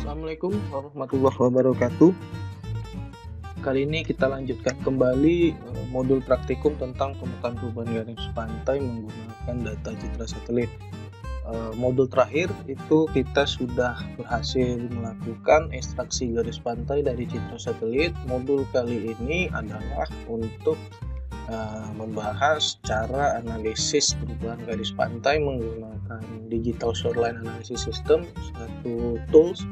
Assalamualaikum warahmatullahi wabarakatuh. Kali ini kita lanjutkan kembali modul praktikum tentang pemetaan perubahan garis pantai menggunakan data citra satelit. Modul terakhir itu kita sudah berhasil melakukan ekstraksi garis pantai dari citra satelit. Modul kali ini adalah untuk membahas cara analisis perubahan garis pantai menggunakan Digital Shoreline Analysis System, satu tools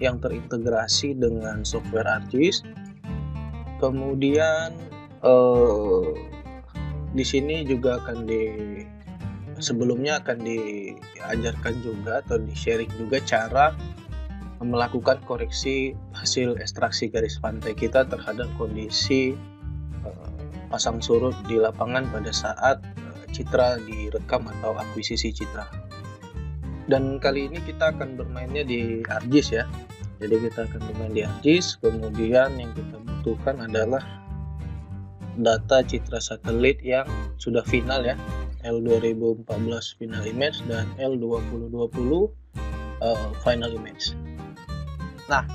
yang terintegrasi dengan software ArcGIS. Kemudian di sini juga sebelumnya akan diajarkan juga atau di-sharing juga cara melakukan koreksi hasil ekstraksi garis pantai kita terhadap kondisi pasang surut di lapangan pada saat citra direkam atau akuisisi citra. Dan kali ini kita akan bermainnya di ArcGIS ya. Jadi kita akan bermain di ArcGIS. Kemudian yang kita butuhkan adalah data citra satelit yang sudah final ya, L2014 final image dan L2020 final image. Nah,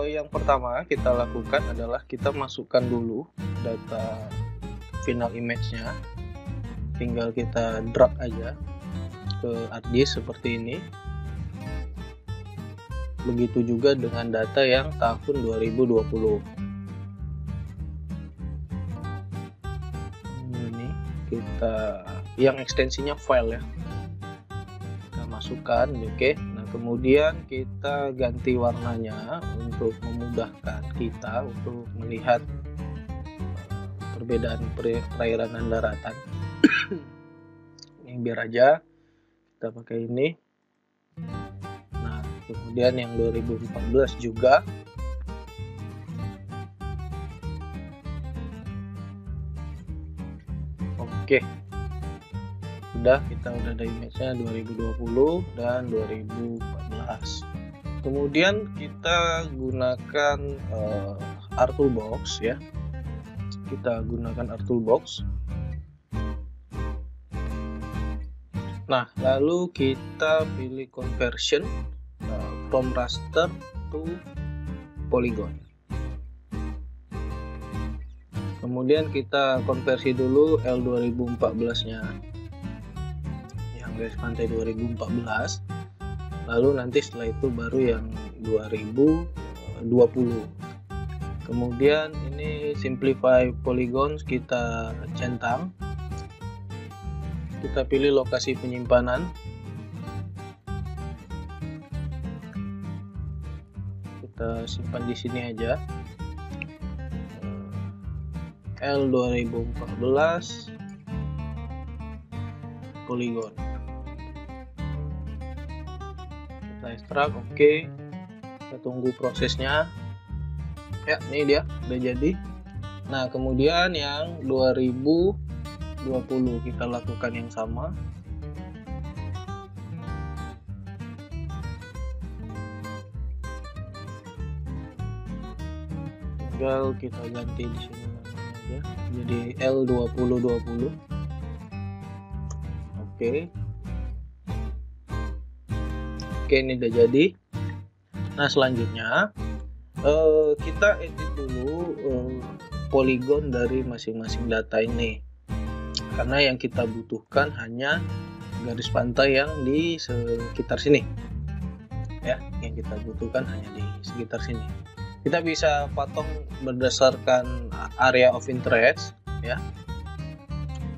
yang pertama kita lakukan adalah kita masukkan dulu data final image-nya. Tinggal kita drag aja ke ArcGIS seperti ini. Begitu juga dengan data yang tahun 2020. Ini kita yang ekstensinya file ya. Kita masukkan, oke. Nah, kemudian kita ganti warnanya untuk memudahkan kita untuk melihat perbedaan perairan dan daratan. Ini biar aja kita pakai ini. Nah, kemudian yang 2014 juga. Oke. Kita udah ada image-nya 2020 dan 2014. Kemudian kita gunakan ArcToolbox ya. Kita gunakan ArcToolbox. Nah, lalu kita pilih conversion from raster to polygon. Kemudian kita konversi dulu L2014-nya yang garis pantai 2014. Lalu nanti setelah itu baru yang 2020. Kemudian ini simplify polygons kita centang. Kita pilih lokasi penyimpanan. Kita simpan di sini aja. L2014 polygon. Kita ekstrak, oke. Kita tunggu prosesnya. Ya, ini dia udah jadi. Nah, kemudian yang 2020 kita lakukan yang sama. Tinggal kita ganti di sini namanya aja. Jadi L2020. Oke. Oke, ini udah jadi. Nah, selanjutnya kita edit dulu poligon dari masing-masing data ini, karena yang kita butuhkan hanya garis pantai yang di sekitar sini ya, yang kita butuhkan hanya di sekitar sini. Kita bisa potong berdasarkan area of interest ya.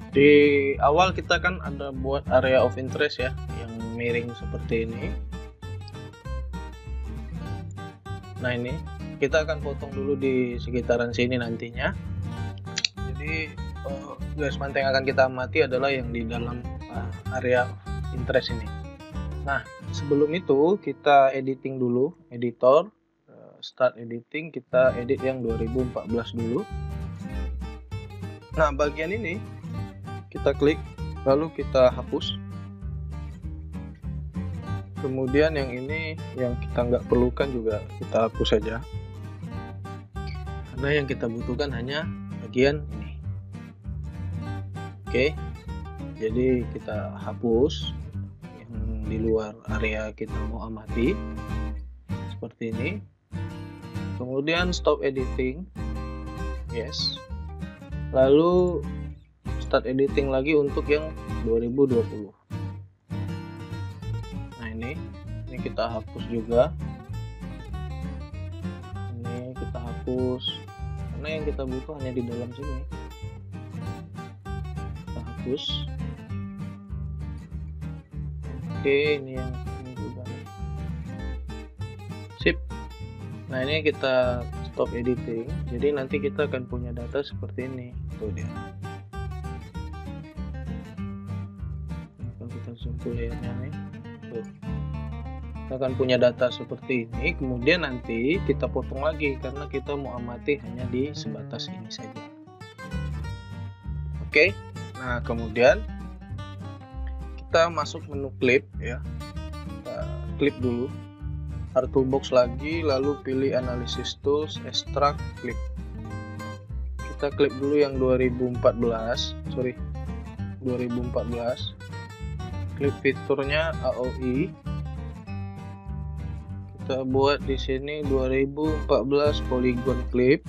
Di awal kita kan ada buat area of interest ya, yang miring seperti ini. Nah, ini kita akan potong dulu di sekitaran sini nantinya. Jadi garis pantai yang akan kita amati adalah yang di dalam area interest ini. Nah, sebelum itu kita editing dulu, editor, start editing, kita edit yang 2014 dulu. Nah, bagian ini kita klik, lalu kita hapus. Kemudian yang ini yang kita nggak perlukan juga kita hapus saja, karena yang kita butuhkan hanya bagian ini. Oke, jadi kita hapus yang di luar area kita mau amati. seperti ini. Kemudian stop editing, yes. Lalu start editing lagi untuk yang 2020. Nah ini kita hapus juga. Ini kita hapus karena yang kita butuh hanya di dalam sini. Kita hapus. Oke, ini yang ini juga nih. Sip. Nah ini kita stop editing, jadi nanti kita akan punya data seperti ini. Tuh dia. Nah, kalau kita zoom ke layarnya nih, tuh. Kita akan punya data seperti ini. Kemudian nanti kita potong lagi karena kita mau amati hanya di sebatas ini saja. Oke. Nah kemudian kita masuk menu clip ya. Kita clip dulu. Toolbox lagi, lalu pilih Analysis Tools, Extract, Clip. Kita klip dulu yang 2014. Klip fiturnya AOI. Kita buat di sini 2014 polygon clip.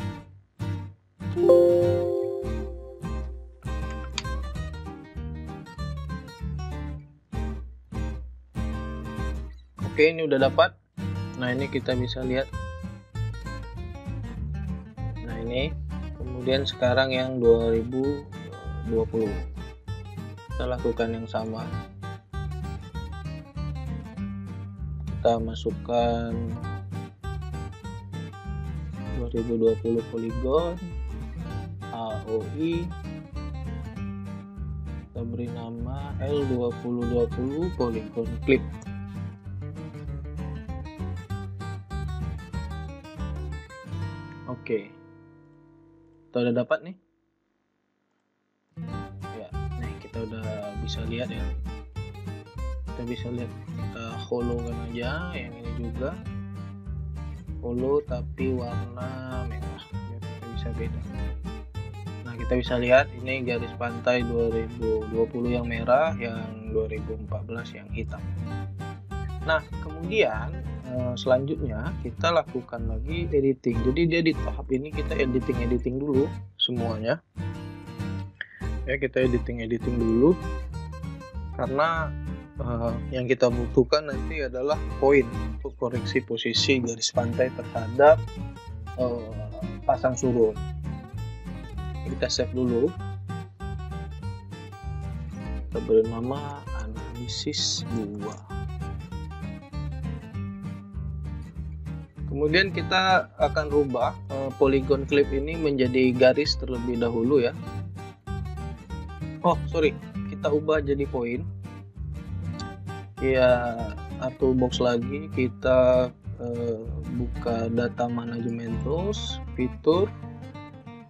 Oke, ini udah dapat. Nah ini kita bisa lihat. Nah ini kemudian sekarang yang 2020 kita lakukan yang sama. Kita masukkan 2020 polygon AOI, kita beri nama L2020 polygon clip. Oke, kita udah dapat nih. Ya, nih kita udah bisa lihat ya. Kita bisa lihat, kita follow kan aja yang ini juga. Follow tapi warna merah, biar kita bisa beda. Nah, kita bisa lihat ini garis pantai 2020 yang merah, yang 2014 yang hitam. Nah, kemudian selanjutnya kita lakukan lagi editing. Jadi dia di tahap ini kita editing dulu semuanya. Ya, kita editing dulu karena yang kita butuhkan nanti adalah poin untuk koreksi posisi garis pantai terhadap pasang surut. Kita save dulu. Kita beri nama Analisis 2. Kemudian kita akan rubah polygon clip ini menjadi garis terlebih dahulu ya. Oh sorry, kita ubah jadi poin. Ya, toolbox lagi, kita buka data management tools, fitur,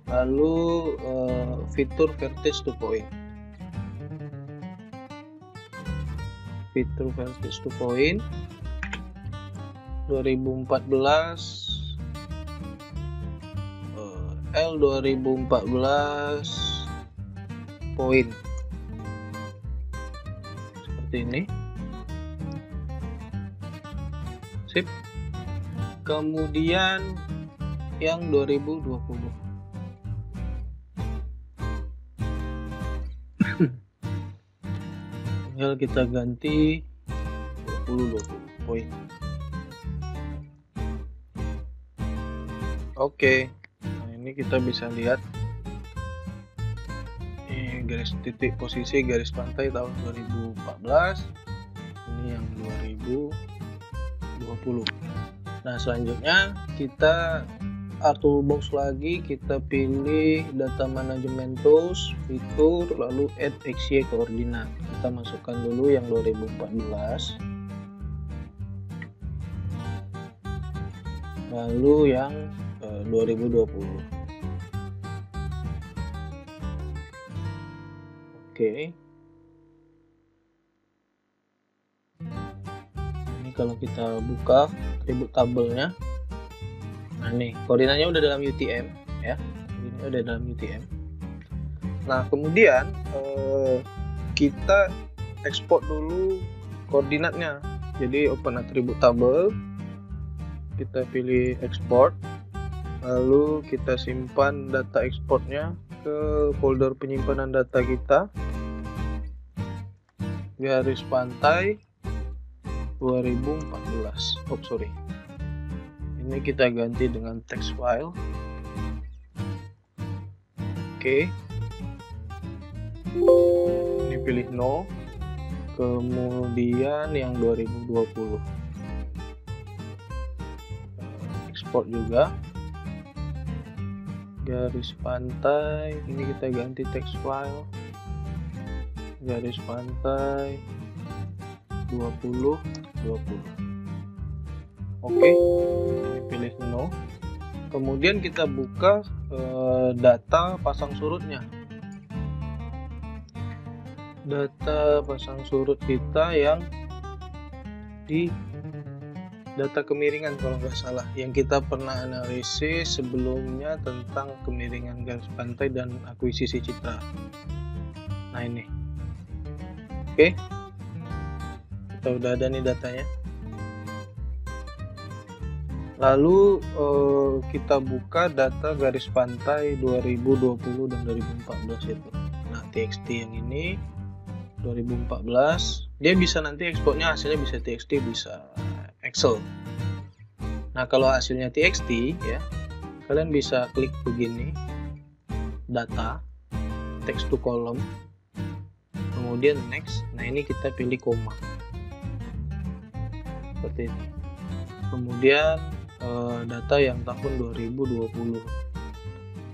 lalu fitur vertex to point. Fitur vertex to point 2014 L 2014 poin seperti ini. Sip. Kemudian yang 2020 tinggal kita ganti 20 poin. Oke, nah ini kita bisa lihat ini garis titik posisi garis pantai tahun 2014, ini yang 2020. Nah selanjutnya kita toolbox lagi, kita pilih data management tools, fitur, lalu add XY koordinat. Kita masukkan dulu yang 2014, lalu yang 2020. Oke. Ini kalau kita buka atribut tabelnya, nah nih koordinatnya udah dalam UTM ya, ini udah dalam UTM. Nah kemudian kita ekspor dulu koordinatnya. Jadi open atribut tabel, kita pilih export, lalu kita simpan data ekspornya ke folder penyimpanan data kita, garis pantai 2014. Oh sorry, ini kita ganti dengan text file. Oke, ini pilih no, kemudian yang 2020 ekspor juga, garis pantai ini kita ganti text file, garis pantai 2020. Oke, ini pilih no, kemudian kita buka data pasang surutnya. Data pasang surut kita yang di data kemiringan kalau nggak salah, yang kita pernah analisis sebelumnya tentang kemiringan garis pantai dan akuisisi citra. Nah ini, oke, kita udah ada nih datanya. Lalu kita buka data garis pantai 2020 dan 2014 itu. Nah txt yang ini 2014, dia bisa nanti ekspornya hasilnya bisa txt, bisa Excel. Nah kalau hasilnya txt ya, kalian bisa klik begini, data, text to column, kemudian next. Nah ini kita pilih koma seperti ini, kemudian data yang tahun 2020.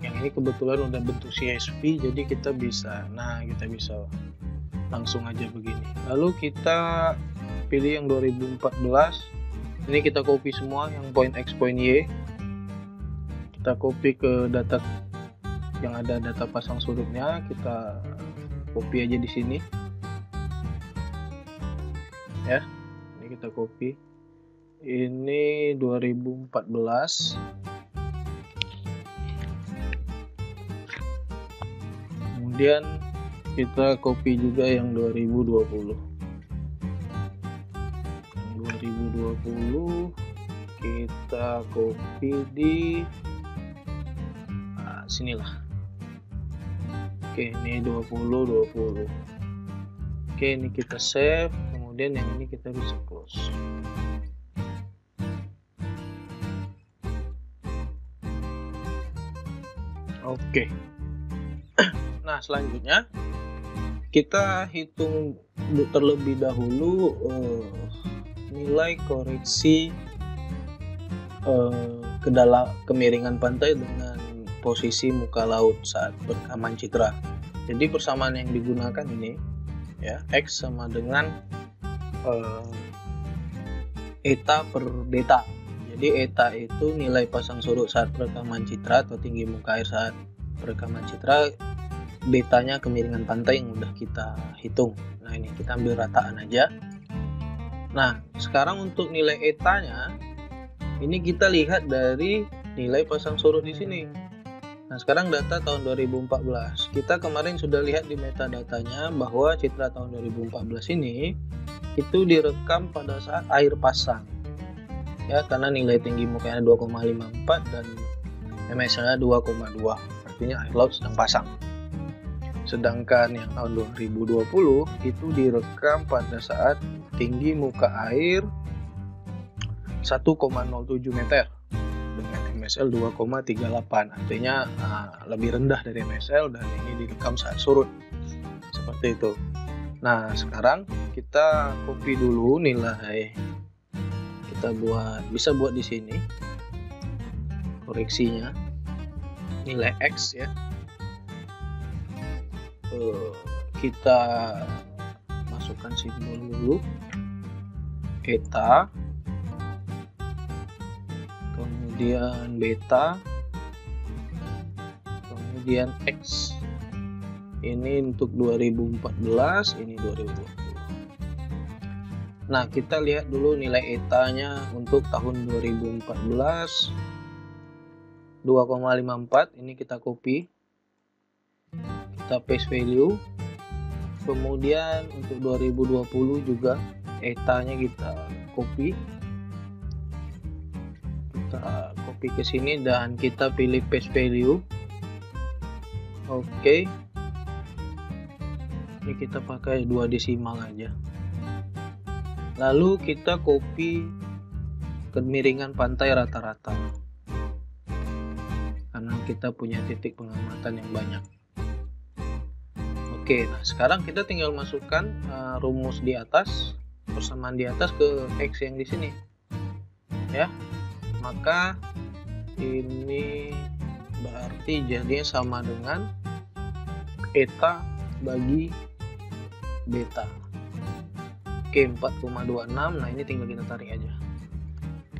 Yang ini kebetulan udah bentuk CSV, jadi kita bisa langsung aja begini. Lalu kita pilih yang 2014. Ini kita copy semua yang point X, point Y. Kita copy ke data yang ada data pasang surutnya, kita copy aja di sini. Ya, ini kita copy. Ini 2014. Kemudian kita copy juga yang 2020. Yang 2020 kita copy di sinilah. Oke, ini 2020. Oke, ini kita save, kemudian yang ini kita bisa close. Oke. Nah, selanjutnya kita hitung terlebih dahulu nilai koreksi kemiringan pantai dengan posisi muka laut saat perekaman citra. Jadi persamaan yang digunakan ini ya, X sama dengan eta per beta. Jadi eta itu nilai pasang surut saat perekaman citra atau tinggi muka air saat perekaman citra, betanya kemiringan pantai yang udah kita hitung. Nah ini kita ambil rataan aja. Nah sekarang untuk nilai etanya ini kita lihat dari nilai pasang surut di sini. Nah sekarang data tahun 2014. Kita kemarin sudah lihat di metadatanya bahwa citra tahun 2014 ini itu direkam pada saat air pasang. Ya karena nilai tinggi mukanya 2,54 dan MSL-nya 2,2. Artinya air laut sedang pasang. Sedangkan yang tahun 2020 itu direkam pada saat tinggi muka air 1,07 meter dengan MSL 2,38. Artinya lebih rendah dari MSL dan ini direkam saat surut. Seperti itu. Nah, sekarang kita copy dulu nilai. Kita bisa buat di sini koreksinya. Nilai X ya. Kita masukkan simbol dulu, eta, kemudian beta, kemudian X. Ini untuk 2014, ini 2020. Nah kita lihat dulu nilai etanya untuk tahun 2014 2,54. Ini kita copy, kita paste value. Kemudian untuk 2020 juga etanya kita copy, kita copy ke sini dan kita pilih paste value. Oke. Ini kita pakai 2 desimal aja. Lalu kita copy kemiringan pantai rata-rata, karena kita punya titik pengamatan yang banyak. Oke, nah sekarang kita tinggal masukkan rumus di atas, persamaan di atas ke X yang di sini, ya. Maka ini berarti jadinya sama dengan eta bagi beta. Oke, 4,26. Nah ini tinggal kita tarik aja.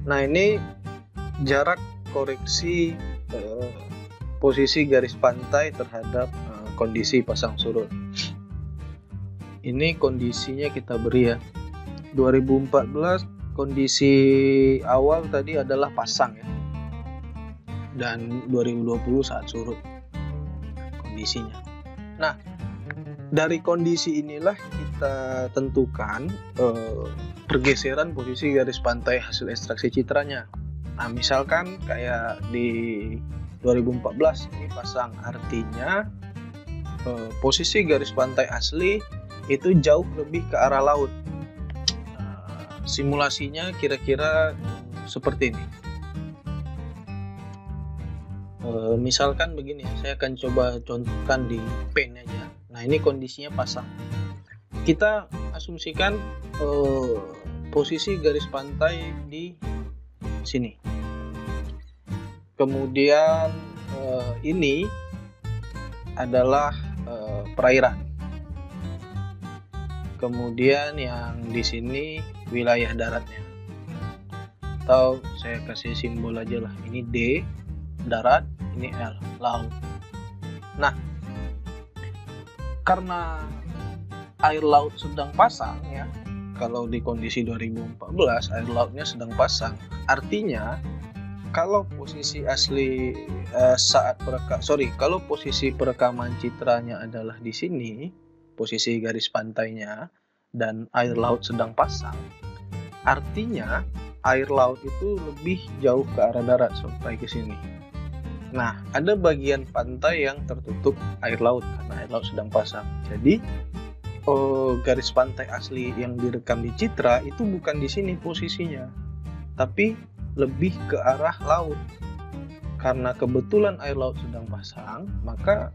Nah ini jarak koreksi posisi garis pantai terhadap kondisi pasang surut. Ini kondisinya kita beri ya. 2014 kondisi awal tadi adalah pasang ya. Dan 2020 saat surut kondisinya. Nah, dari kondisi inilah kita tentukan pergeseran posisi garis pantai hasil ekstraksi citranya. Nah, misalkan kayak di 2014 ini pasang, artinya posisi garis pantai asli itu jauh lebih ke arah laut. Simulasinya kira-kira seperti ini. Misalkan begini ya, saya akan coba contohkan di pen aja. Nah ini kondisinya pasang. Kita asumsikan posisi garis pantai di sini. Kemudian ini adalah perairan. Kemudian yang di sini wilayah daratnya. Atau saya kasih simbol aja lah. Ini D darat, ini L laut. Nah, karena air laut sedang pasang ya, kalau di kondisi 2014 air lautnya sedang pasang, artinya kalau posisi asli kalau posisi perekaman citranya adalah di sini, posisi garis pantainya, dan air laut sedang pasang, artinya air laut itu lebih jauh ke arah darat sampai ke sini. Nah, ada bagian pantai yang tertutup air laut karena air laut sedang pasang. Jadi, garis pantai asli yang direkam di citra itu bukan di sini posisinya, tapi lebih ke arah laut. Karena kebetulan air laut sedang pasang, maka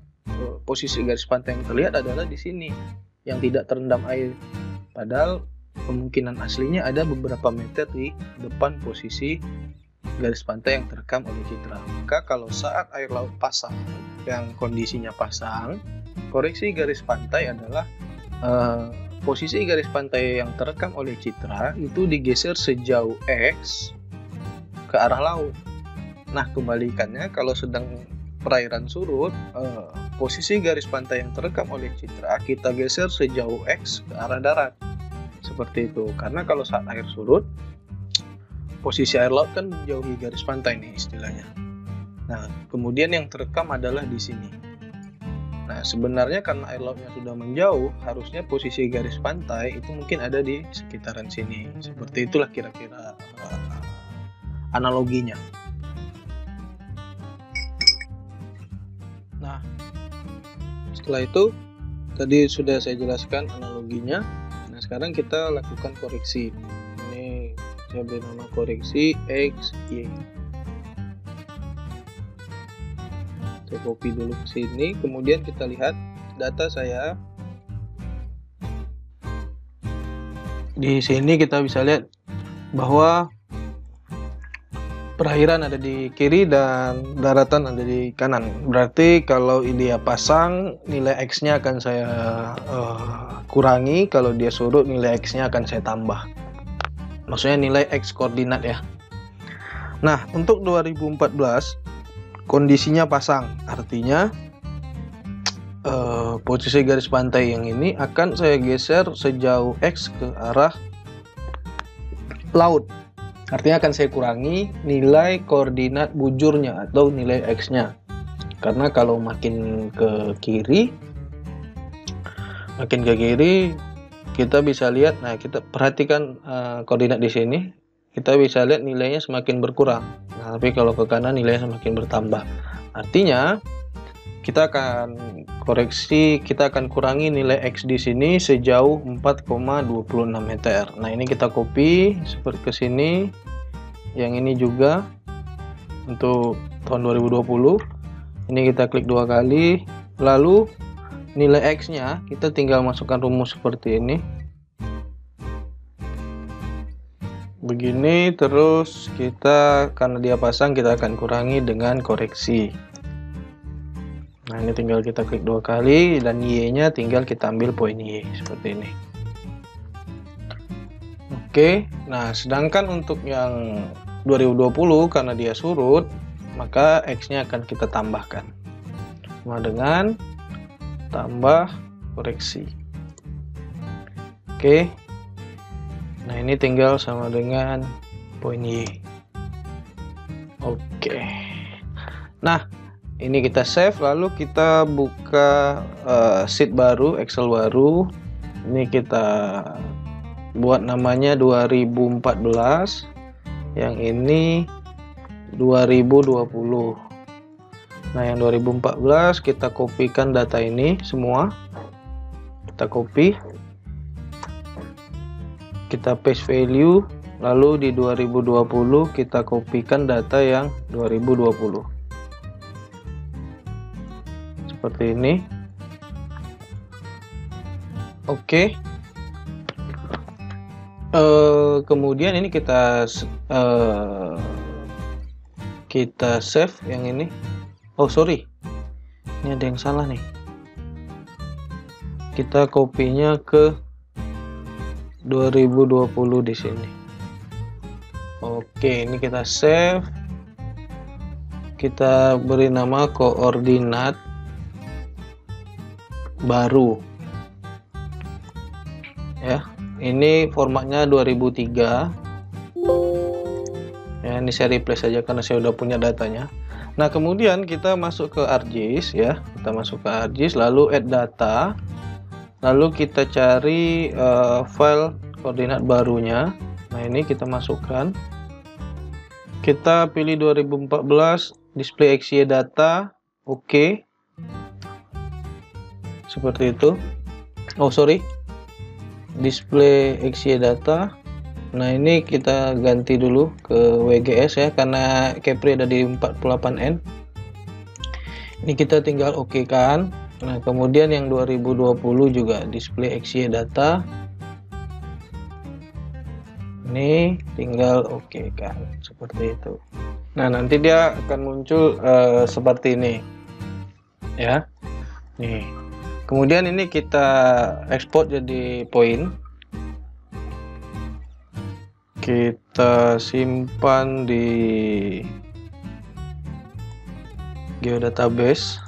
posisi garis pantai yang terlihat adalah di sini, yang tidak terendam air. Padahal kemungkinan aslinya ada beberapa meter di depan posisi garis pantai yang terekam oleh citra. Maka kalau saat air laut pasang, yang kondisinya pasang, koreksi garis pantai adalah posisi garis pantai yang terekam oleh citra itu digeser sejauh X ke arah laut. Nah, kebalikannya kalau sedang perairan surut, posisi garis pantai yang terekam oleh citra kita geser sejauh X ke arah darat. Seperti itu. Karena kalau saat air surut, posisi air laut kan menjauhi garis pantai nih istilahnya. Nah, kemudian yang terekam adalah di sini. Nah, sebenarnya karena air lautnya sudah menjauh, harusnya posisi garis pantai itu mungkin ada di sekitaran sini. Seperti itulah kira-kira analoginya. Nah, setelah itu tadi sudah saya jelaskan analoginya. Nah, sekarang kita lakukan koreksi. Ini saya beri nama koreksi X, Y. Saya copy dulu ke sini, kemudian kita lihat data saya. Di sini kita bisa lihat bahwa perairan ada di kiri dan daratan ada di kanan. Berarti kalau dia pasang, nilai X-nya akan saya kurangi, kalau dia surut nilai X-nya akan saya tambah. Maksudnya nilai X koordinat ya. Nah, untuk 2014 kondisinya pasang, artinya posisi garis pantai yang ini akan saya geser sejauh X ke arah laut. Artinya akan saya kurangi nilai koordinat bujurnya atau nilai X-nya. Karena kalau makin ke kiri kita bisa lihat, nah kita perhatikan koordinat di sini, kita bisa lihat nilainya semakin berkurang. Nah, Nah, tapi kalau ke kanan nilainya semakin bertambah. Artinya kita akan koreksi, kita akan kurangi nilai X di sini sejauh 4,26 meter. Nah, ini kita copy seperti ke sini. Yang ini juga untuk tahun 2020. Ini kita klik 2 kali. Lalu nilai X-nya kita tinggal masukkan rumus seperti ini. Begini, terus kita karena dia pasang kita akan kurangi dengan koreksi. Nah, ini tinggal kita klik 2 kali dan Y-nya tinggal kita ambil poin Y seperti ini. Oke, nah sedangkan untuk yang 2020 karena dia surut, maka X-nya akan kita tambahkan. Sama dengan tambah koreksi. Oke. Nah, ini tinggal sama dengan poin Y. Oke. Nah, ini kita save, lalu kita buka sheet baru, Excel baru. Ini kita buat namanya 2014. Yang ini 2020. Nah, yang 2014 kita kopikan data ini semua. Kita copy. Kita paste value, lalu di 2020 kita kopikan data yang 2020 seperti ini. Oke. Kemudian ini kita save yang ini. Oh sorry, ini ada yang salah nih. Kita kopinya ke 2020 di sini. Oke, ini kita save. Kita beri nama koordinat baru. Ya, ini formatnya 2003. Ya, ini saya replace saja karena saya udah punya datanya. Nah, kemudian kita masuk ke ArcGIS ya. Kita masuk ke ArcGIS lalu add data. Lalu kita cari file koordinat barunya. Nah, ini kita masukkan. Kita pilih 2014 display XY data. Oke. Seperti itu. Oh, sorry. Display XY data. Nah, ini kita ganti dulu ke WGS ya karena Kepri ada di 48N. Ini kita tinggal oke kan. Nah, kemudian yang 2020 juga display XY data. Ini tinggal oke kan, seperti itu. Nah, nanti dia akan muncul seperti ini. Ya. Nih. Kemudian ini kita ekspor jadi poin. Kita simpan di geodatabase.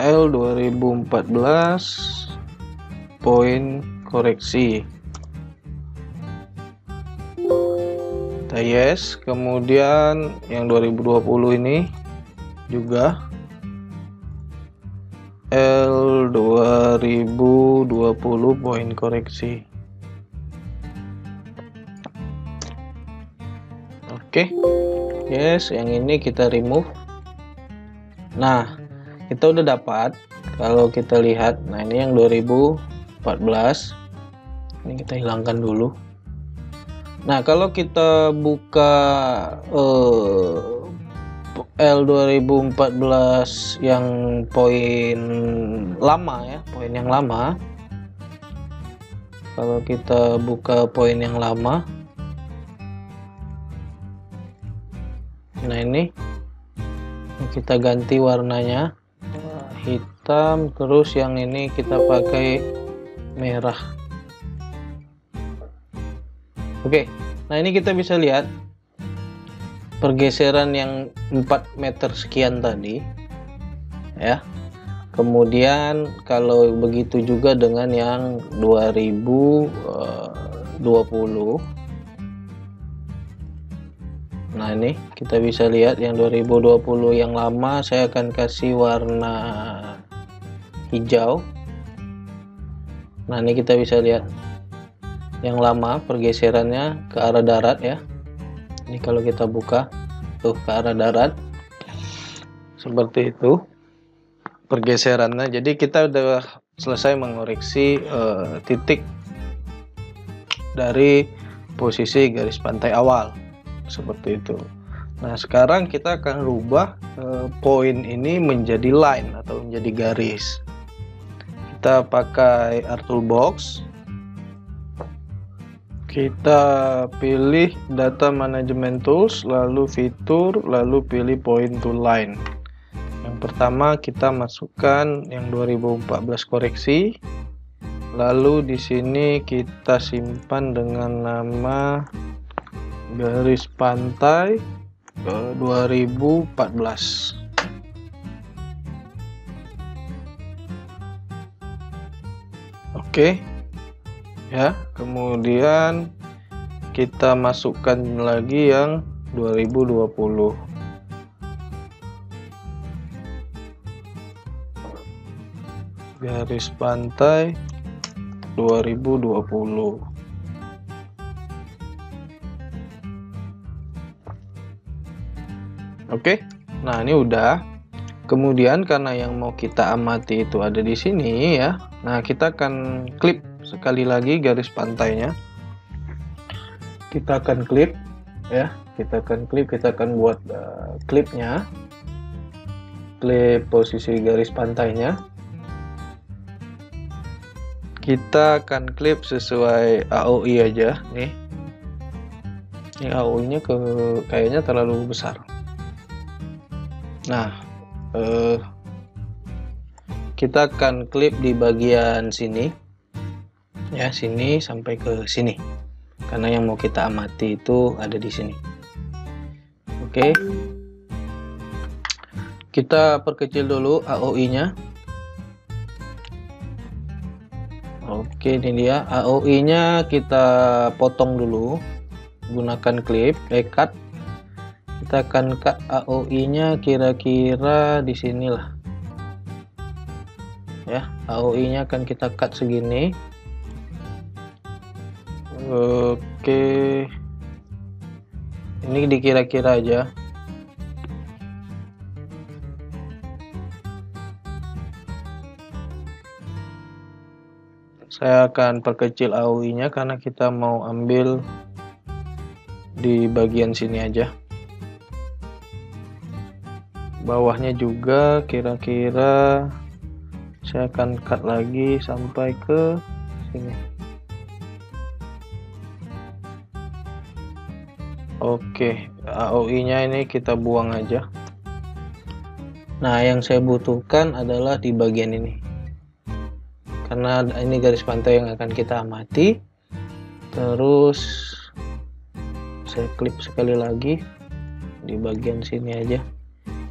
L 2014 poin koreksi. Kita yes, kemudian yang 2020 ini juga L 2020 poin koreksi. Oke. Yes, yang ini kita remove. Nah, kita udah dapat, kalau kita lihat, nah ini yang 2014, ini kita hilangkan dulu. Nah, kalau kita buka L 2014 yang poin lama ya, poin yang lama. Kalau kita buka poin yang lama, nah ini kita ganti warnanya hitam, terus yang ini kita pakai merah. Oke, nah ini kita bisa lihat pergeseran yang 4 meter sekian tadi ya. Kemudian kalau begitu juga dengan yang 2020. Nah, ini kita bisa lihat yang 2020 yang lama saya akan kasih warna hijau. Nah, ini kita bisa lihat yang lama pergeserannya ke arah darat ya. Ini kalau kita buka tuh ke arah darat seperti itu pergeserannya. Jadi kita udah selesai mengoreksi titik dari posisi garis pantai awal seperti itu. Nah, sekarang kita akan rubah poin ini menjadi line atau menjadi garis. Kita pakai Art Toolbox. Kita pilih Data Management Tools, lalu Fitur, lalu pilih Point to Line. Yang pertama kita masukkan yang 2014 koreksi. Lalu di sini kita simpan dengan nama garis pantai 2014. Oke. Ya, kemudian kita masukkan lagi yang 2020. Garis pantai 2020. Oke. Nah, ini udah. Kemudian karena yang mau kita amati itu ada di sini ya. Nah, kita akan klip sekali lagi garis pantainya. Kita akan klip ya. Kita akan buat klipnya. Klip posisi garis pantainya. Kita akan klip sesuai AOI aja nih. Ini AOI-nya kayaknya terlalu besar. Nah, kita akan klip di bagian sini. Ya, sini sampai ke sini. Karena yang mau kita amati itu ada di sini. Oke. Kita perkecil dulu AOI-nya. Oke, ini dia AOI-nya, kita potong dulu gunakan klip cut. Kita akan cut AOI-nya kira-kira di sinilah ya. AOI-nya akan kita cut segini. Oke, ini dikira-kira aja. Saya akan perkecil AOI-nya karena kita mau ambil di bagian sini aja. Bawahnya juga kira-kira saya akan cut lagi sampai ke sini. Oke, AOI-nya ini kita buang aja. Nah, yang saya butuhkan adalah di bagian ini. Karena ini garis pantai yang akan kita amati. Terus saya klip sekali lagi di bagian sini aja.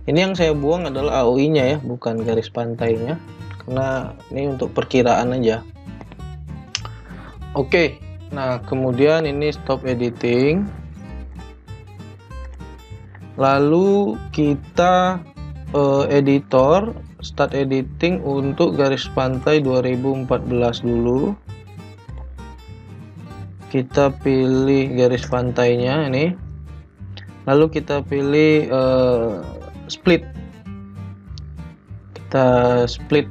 Ini yang saya buang adalah AOI-nya ya, bukan garis pantainya, karena ini untuk perkiraan aja. Oke, nah kemudian ini stop editing. Lalu kita editor start editing untuk garis pantai 2014 dulu. Kita pilih garis pantainya ini. Lalu kita pilih split. Kita split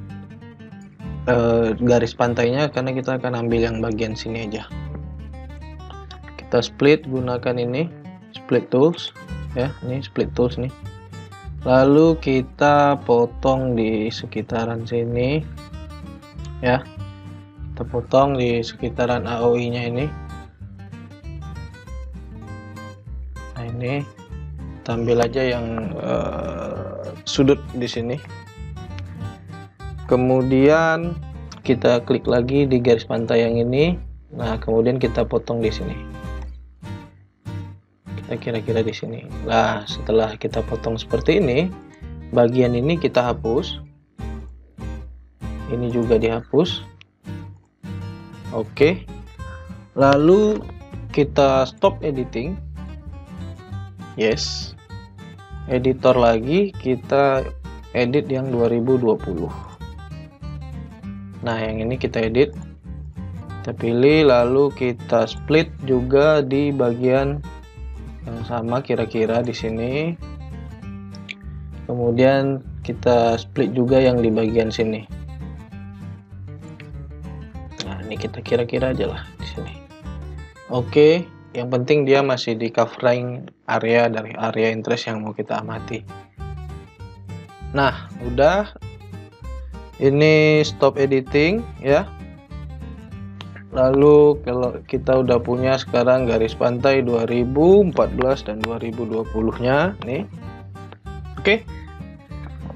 garis pantainya karena kita akan ambil yang bagian sini aja. Kita split gunakan ini split tools ya, ini split tools nih. Lalu kita potong di sekitaran sini ya. Kita potong di sekitaran AOI-nya ini. Nah, ini kita ambil aja yang sudut di sini. Kemudian kita klik lagi di garis pantai yang ini. Nah, kemudian kita potong di sini. Kira-kira di sini. Nah, setelah kita potong seperti ini, bagian ini kita hapus. Ini juga dihapus. Oke. Lalu kita stop editing. Yes. Editor lagi, kita edit yang 2020. Nah, yang ini kita edit. Kita pilih, lalu kita split juga di bagian yang sama kira-kira di sini. Kemudian kita split juga yang di bagian sini. Nah, ini kita kira-kira aja lah di sini. Oke, yang penting dia masih di covering area dari area interest yang mau kita amati. Nah, udah. Ini stop editing ya. Lalu kalau kita udah punya sekarang garis pantai 2014 dan 2020-nya nih. Oke.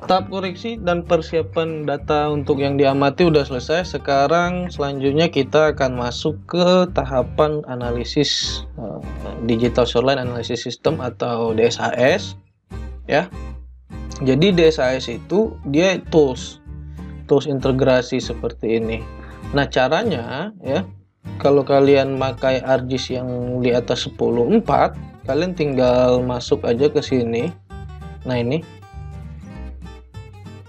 Tahap koreksi dan persiapan data untuk yang diamati udah selesai. Sekarang selanjutnya kita akan masuk ke tahapan analisis Digital Shoreline Analysis System atau DSAS ya. Jadi DSAS itu dia tools integrasi seperti ini. Nah, caranya ya, kalau kalian pakai ArcGIS yang di atas 10.4, kalian tinggal masuk aja ke sini. Nah, ini.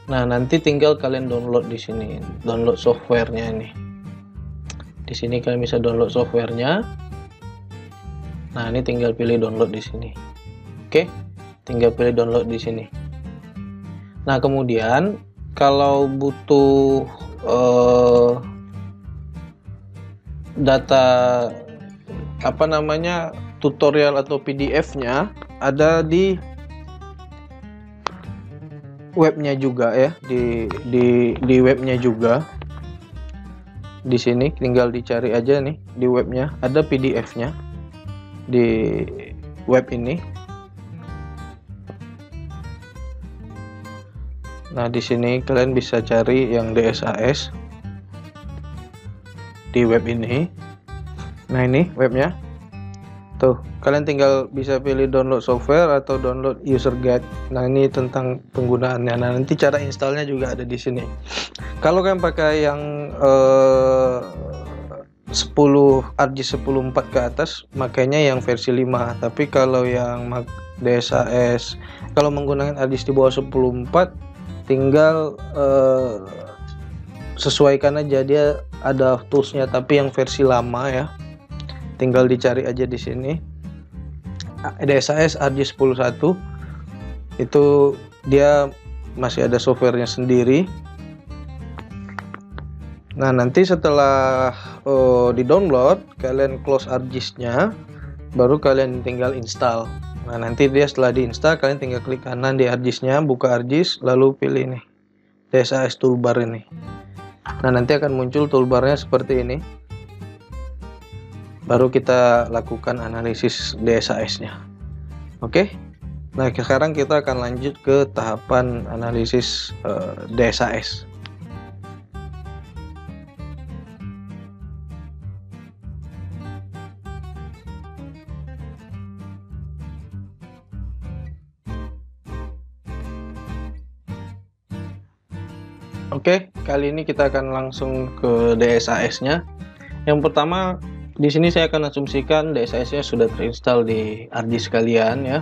Nah, nanti tinggal kalian download di sini, download softwarenya ini. Di sini kalian bisa download softwarenya. Nah, ini tinggal pilih download di sini. Oke, tinggal pilih download di sini. Nah, kemudian kalau butuh data tutorial atau PDF-nya ada di webnya juga ya, di webnya juga. Di sini tinggal dicari aja nih di webnya, ada PDF-nya di web ini. Nah, di sini kalian bisa cari yang DSAS di web ini. Nah, ini webnya. Tuh, kalian tinggal bisa pilih download software atau download user guide. Nah, ini tentang penggunaannya. Nah, nanti cara installnya juga ada di sini. Kalau kalian pakai yang 10 ArcGIS 10.4 ke atas, makanya yang versi 5. Tapi kalau yang DSAS, kalau menggunakan ArcGIS di bawah 10.4, tinggal sesuaikan aja, dia ada toolsnya tapi yang versi lama ya. Tinggal dicari aja di sini. DSAS ArcGIS 10.1 itu dia masih ada softwarenya sendiri. Nah, nanti setelah di-download, kalian close ArcGIS-nya, baru kalian tinggal install. Nah, nanti dia setelah diinstal, kalian tinggal klik kanan di ArcGIS-nya, buka ArcGIS, lalu pilih nih DSAS toolbar ini. Nah, nanti akan muncul toolbarnya seperti ini. Baru kita lakukan analisis DSAS-nya. Oke. Nah, sekarang kita akan lanjut ke tahapan analisis DSAS. Oke, kali ini kita akan langsung ke DSAS-nya. Yang pertama, di sini saya akan asumsikan DSAS-nya sudah terinstall di ArcGIS kalian ya.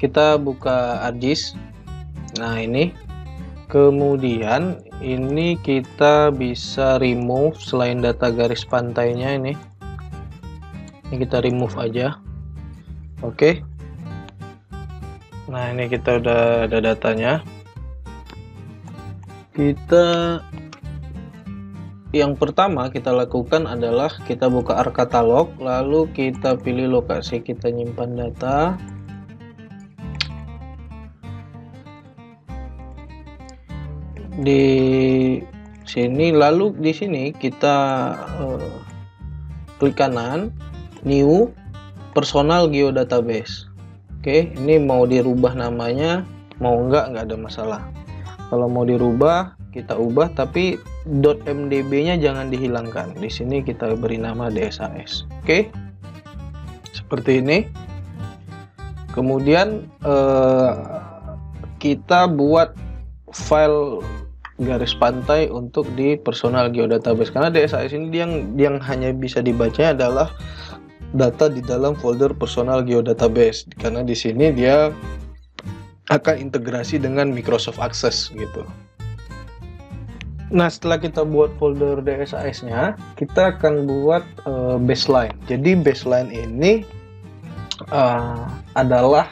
Kita buka ArcGIS. Nah, ini. Kemudian ini kita bisa remove selain data garis pantainya ini. Ini kita remove aja. Oke. Nah, ini kita udah ada datanya. Yang pertama kita lakukan adalah kita buka ArcCatalog, lalu kita pilih lokasi kita nyimpan data. Di sini, lalu di sini kita klik kanan, New Personal Geodatabase. Oke, ini mau dirubah namanya, mau nggak ada masalah. Kalau mau dirubah, kita ubah, tapi .mdb-nya jangan dihilangkan. Di sini kita beri nama DSAS. Oke, seperti ini. Kemudian kita buat file garis pantai untuk di Personal Geodatabase, karena DSAS ini yang hanya bisa dibaca adalah data di dalam folder Personal Geodatabase, karena di sini dia akan integrasi dengan Microsoft Access gitu. Nah, setelah kita buat folder DSAS-nya, kita akan buat baseline. Jadi baseline ini adalah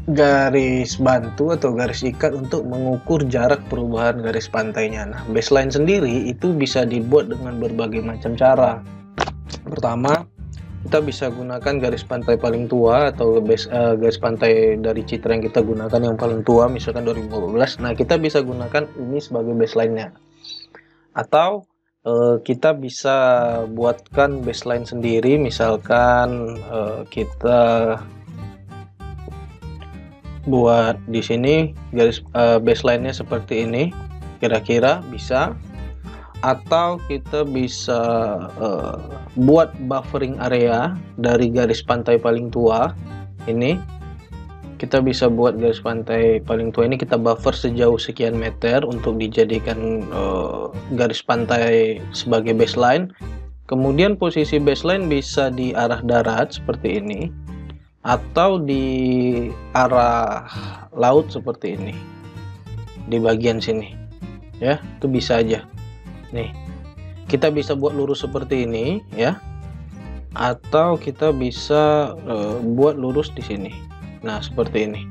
garis bantu atau garis ikat untuk mengukur jarak perubahan garis pantainya. Nah, baseline sendiri itu bisa dibuat dengan berbagai macam cara. Pertama, kita bisa gunakan garis pantai paling tua atau garis pantai dari citra yang kita gunakan yang paling tua, misalkan 2015. Nah, kita bisa gunakan ini sebagai baseline-nya. Atau kita bisa buatkan baseline sendiri, misalkan kita buat di sini garis baseline-nya seperti ini, kira-kira bisa. Atau kita bisa buat buffering area dari garis pantai paling tua ini. Kita bisa buat garis pantai paling tua ini, kita buffer sejauh sekian meter untuk dijadikan garis pantai sebagai baseline. Kemudian posisi baseline bisa di arah darat seperti ini, atau di arah laut seperti ini, di bagian sini ya, itu bisa aja. Nih, kita bisa buat lurus seperti ini ya, atau kita bisa buat lurus di sini. Nah, seperti ini,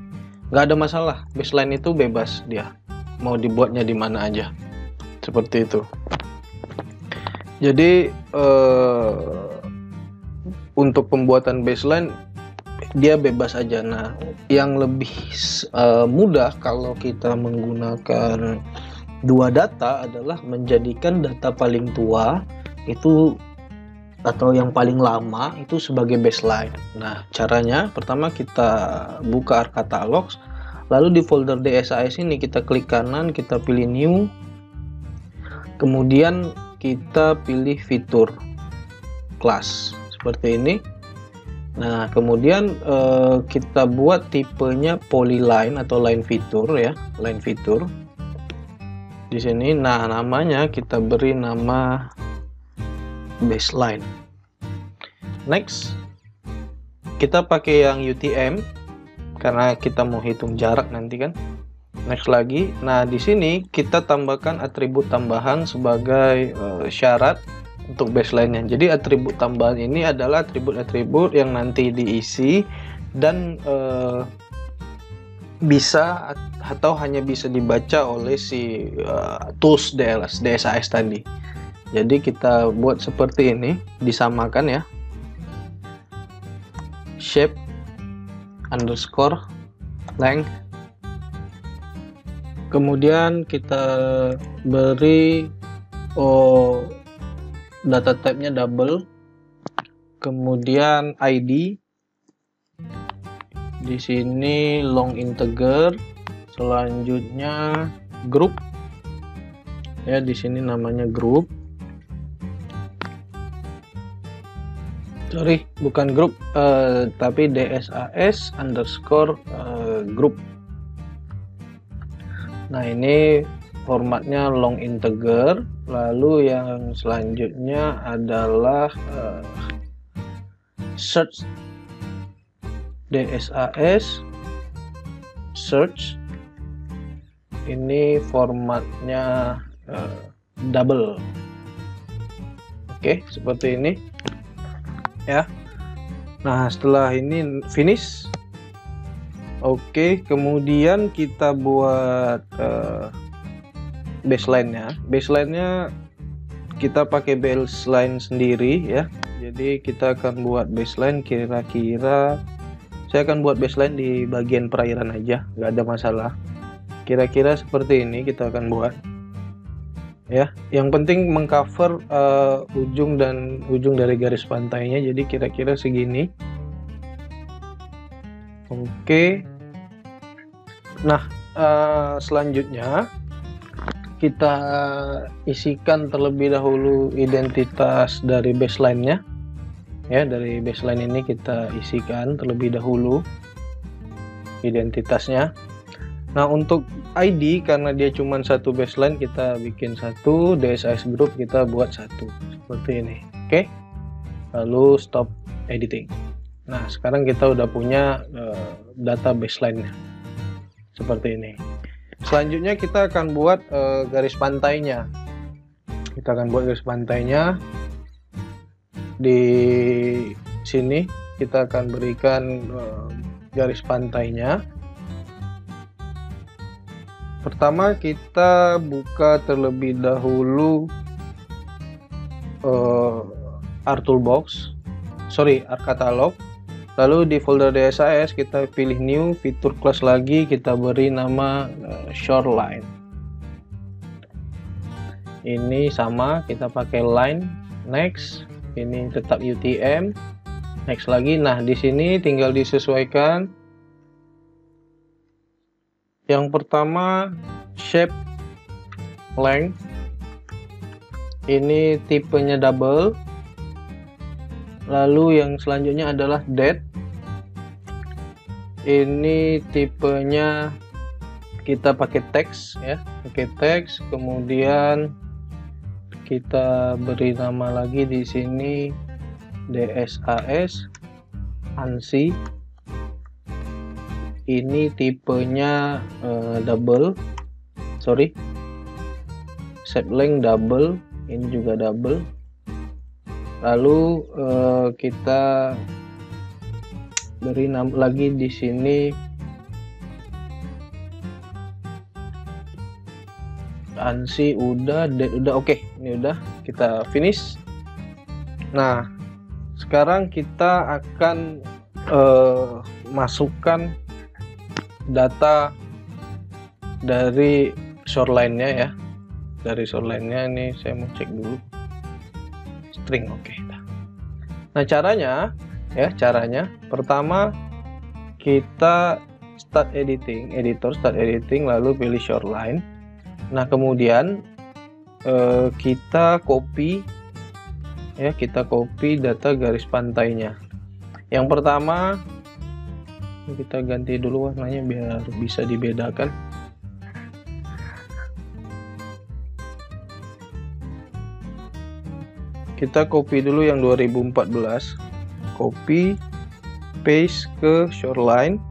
nggak ada masalah. Baseline itu bebas, dia mau dibuatnya di mana aja, seperti itu. Jadi untuk pembuatan baseline dia bebas aja. Nah, yang lebih mudah kalau kita menggunakan dua data adalah menjadikan data paling tua itu atau yang paling lama itu sebagai baseline. Nah, caranya pertama kita buka ArcCatalogs, lalu di folder DSAS ini kita klik kanan, kita pilih new, kemudian kita pilih fitur class seperti ini. Nah, kemudian kita buat tipenya polyline atau line feature ya, line feature di sini. Nah, namanya kita beri nama baseline. Next, kita pakai yang UTM karena kita mau hitung jarak nanti kan. Next lagi. Nah, di sini kita tambahkan atribut tambahan sebagai syarat untuk baseline-nya. Jadi atribut tambahan ini adalah atribut-atribut yang nanti diisi dan bisa atau hanya bisa dibaca oleh si tools DSAS tadi. Jadi kita buat seperti ini, disamakan ya, shape underscore length, kemudian kita beri data type-nya double, kemudian ID di sini long integer, selanjutnya group ya, di sini namanya group. Sorry, bukan grup, tapi DSAS underscore group. Nah, ini formatnya long integer. Lalu yang selanjutnya adalah search DSAS search. Ini formatnya double. Oke, seperti ini ya. Nah, setelah ini finish. Oke, kemudian kita buat baseline-nya. Baseline-nya kita pakai baseline sendiri ya. Jadi kita akan buat baseline kira-kira, saya akan buat baseline di bagian perairan aja, nggak ada masalah. Kira-kira seperti ini kita akan buat ya. Yang penting mengcover ujung dan ujung dari garis pantainya, jadi kira-kira segini. Oke. Nah, selanjutnya kita isikan terlebih dahulu identitas dari baseline-nya ya. Dari baseline ini kita isikan terlebih dahulu identitasnya. Nah, untuk ID karena dia cuma satu baseline, kita bikin satu, DSAS group kita buat satu seperti ini. Oke, lalu stop editing. Nah, sekarang kita udah punya data baseline-nya seperti ini. Selanjutnya kita akan buat garis pantainya. Kita akan buat garis pantainya di sini kita akan berikan garis pantainya. Pertama kita buka terlebih dahulu ArcCatalog. Lalu di folder DSAS kita pilih new, fitur class lagi, kita beri nama shoreline. Ini sama, kita pakai line, next. Ini tetap UTM, next lagi. Nah, di sini tinggal disesuaikan. Yang pertama shape length. Ini tipenya double. Lalu yang selanjutnya adalah depth. Ini tipenya kita pakai teks ya, pakai teks. Kemudian kita beri nama lagi di sini DSAS ANSI. Ini tipenya shape length double. Ini juga double. Lalu kita beri nama lagi di sini ANSI udah, oke, ini udah, kita finish. Nah, sekarang kita akan masukkan data dari shoreline-nya ya. Dari shoreline-nya ini saya mau cek dulu. String, oke. Nah, caranya pertama kita start editing, lalu pilih shoreline. Nah, kemudian kita copy data garis pantainya. Yang pertama kita ganti dulu warnanya biar bisa dibedakan. Kita copy dulu yang 2014, copy paste ke shoreline.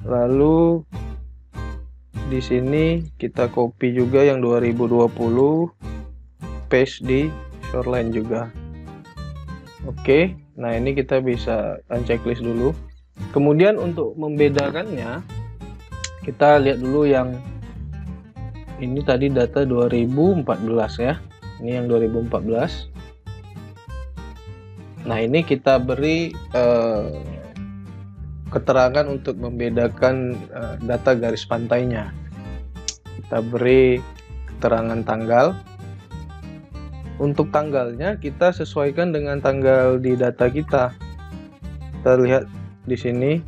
Lalu di sini kita copy juga yang 2020, paste di shoreline juga. Oke, nah ini kita bisa checklist dulu. Kemudian untuk membedakannya, kita lihat dulu yang ini tadi data 2014 ya. Ini yang 2014. Nah, ini kita beri keterangan untuk membedakan data garis pantainya. Kita beri keterangan tanggal. Untuk tanggalnya kita sesuaikan dengan tanggal di data kita. Kita lihat di sini.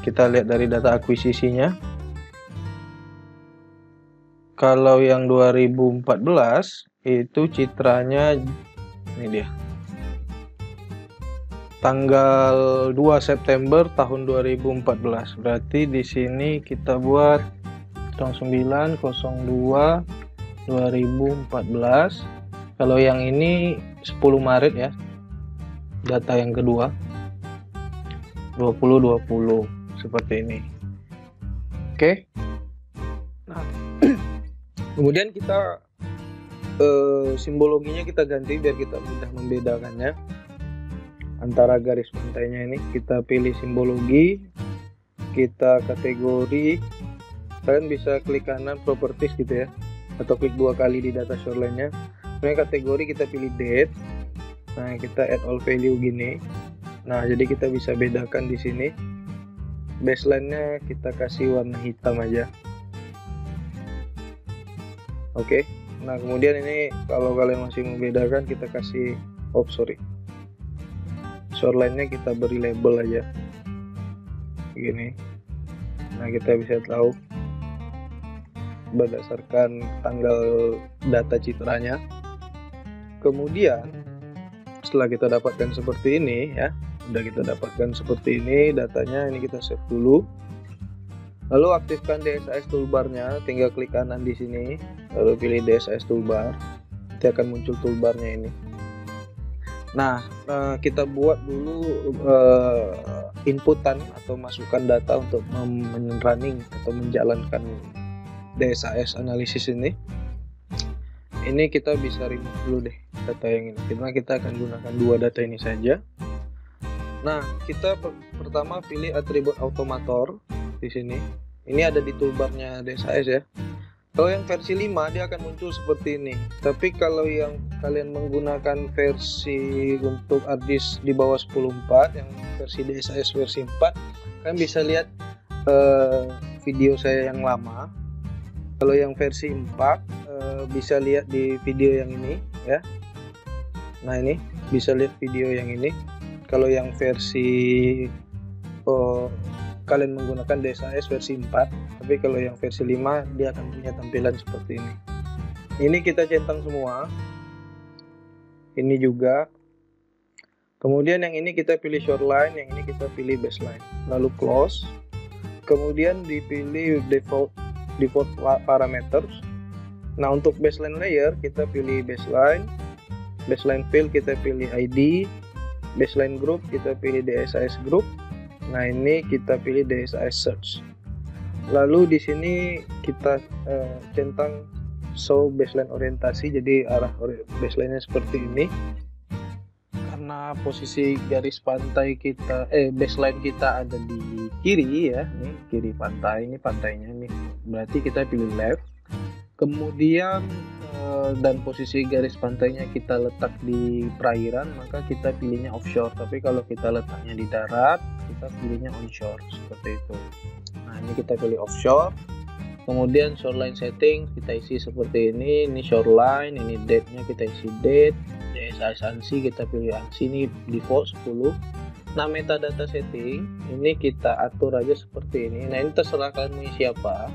Kita lihat dari data akuisisinya. Kalau yang 2014 itu citranya ini dia. Tanggal 2 September tahun 2014. Berarti di sini kita buat 0902 2014. Kalau yang ini 10 Maret ya. Data yang kedua 2020 seperti ini. Oke. Nah, kemudian kita simbologinya kita ganti biar kita mudah membedakannya. Antara garis pantainya ini kita pilih simbologi, kita kategori. Kalian bisa klik kanan properties gitu ya, atau klik 2 kali di data shoreline-nya. Kemudian kategori kita pilih date. Nah, kita add all value gini. Nah, jadi kita bisa bedakan di sini. Baseline-nya kita kasih warna hitam aja. Oke. Nah, kemudian ini kalau kalian masih membedakan kita kasih shoreline-nya kita beri label aja begini. Nah, kita bisa tahu berdasarkan tanggal data citranya. Kemudian setelah kita dapatkan seperti ini ya, udah kita dapatkan seperti ini datanya, ini kita save dulu. Lalu aktifkan DSAS toolbar-nya, tinggal klik kanan di sini, lalu pilih DSAS toolbar. Nanti akan muncul toolbar-nya ini. Nah, kita buat dulu inputan atau masukkan data untuk running atau menjalankan DSAS analisis ini. ini kita bisa remove dulu deh data yang ini, karena kita akan gunakan dua data ini saja. Nah, kita pertama pilih atribut automator di sini. Ini ada di toolbarnya DSAS ya. Kalau yang versi 5 dia akan muncul seperti ini. Tapi kalau yang kalian menggunakan versi untuk hard disk di bawah 10.4, yang versi DSAS versi 4, kalian bisa lihat video saya yang lama. Kalau yang versi 4 bisa lihat di video yang ini ya. Nah, ini bisa lihat video yang ini. Kalau yang versi kalian menggunakan DSAS versi 4, tapi kalau yang versi 5 dia akan punya tampilan seperti ini. Ini kita centang semua. Ini juga. Kemudian yang ini kita pilih shoreline, yang ini kita pilih baseline. Lalu close. Kemudian dipilih default parameters. Nah, untuk baseline layer kita pilih baseline. Baseline field kita pilih ID. Baseline group kita pilih DSAS group. Nah, ini kita pilih DSAS search. Lalu di sini kita centang show baseline orientasi, jadi arah baseline-nya seperti ini. Karena posisi garis pantai kita baseline kita ada di kiri ya, ini kiri pantai, ini pantainya nih. Berarti kita pilih left. Kemudian dan posisi garis pantainya kita letak di perairan, maka kita pilihnya offshore. Tapi kalau kita letaknya di darat, kita pilihnya onshore, seperti itu. Nah, ini kita pilih offshore. Kemudian shoreline setting kita isi seperti ini. Ini shoreline, ini date-nya kita isi date. DSAS ANSI kita pilih ANSI, ini default 10. Nah, metadata setting ini kita atur aja seperti ini. Nah, ini terserah kalian mau isi apa.